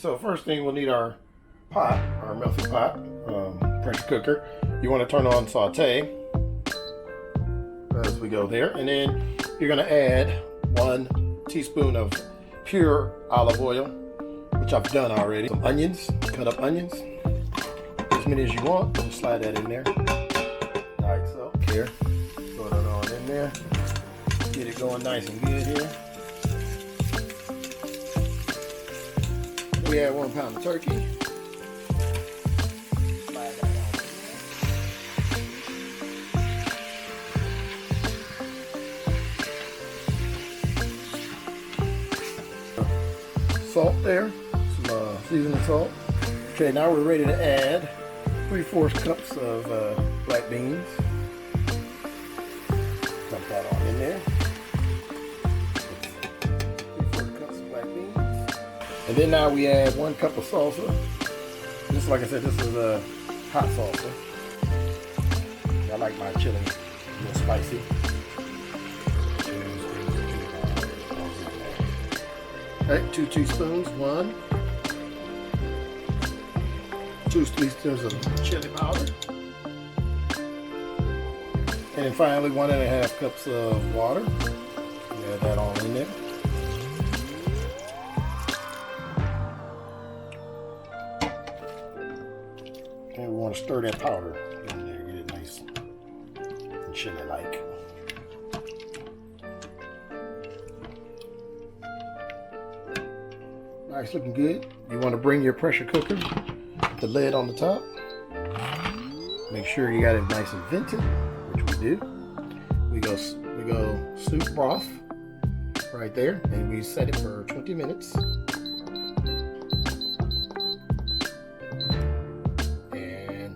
so first thing we'll need our pot, our melting pot, pressure cooker. You want to turn on saute as we go there, and then you're going to add 1 teaspoon of pure olive oil, which I've done already. Some onions, cut up onions, as many as you want. Just slide that in there, like so. Here, throw that on in there. Get it going nice and good here. We add 1 pound of turkey. Slide that on. Salt there, some seasoning salt. Okay, now we're ready to add 3/4 cups of black beans. Dump that on in there. 3/4 cups of black beans. And then now we add 1 cup of salsa. This, like I said, this is a hot salsa. I like my chili a little spicy. Okay, 2 teaspoons, 1. 2 teaspoons of chili powder. And then finally 1.5 cups of water. Add that all in there. And we want to stir that powder in there, get it nice and chili-like. Nice, looking good. You want to bring your pressure cooker, the lid on the top. Make sure you got it nice and vented, which we do. We go soup broth right there, and we set it for 20 minutes. And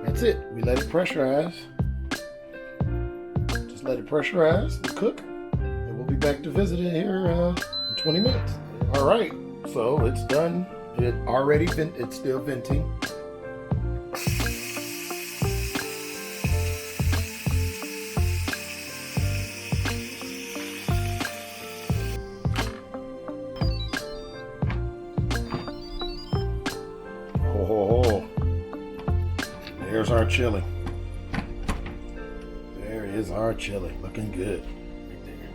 that's it. We let it pressurize. Just let it pressurize and cook, and we'll be back to visit it here in 20 minutes. All right, so it's done. It's still venting. Oh, there's our chili. There is our chili, looking good right there.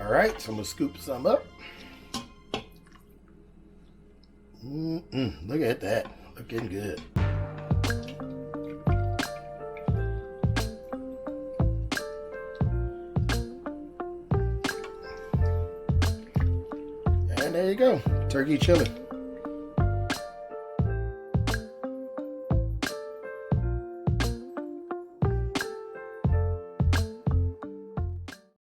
All right, so I'm gonna scoop some up. Look at that, looking good. And there you go, turkey chili.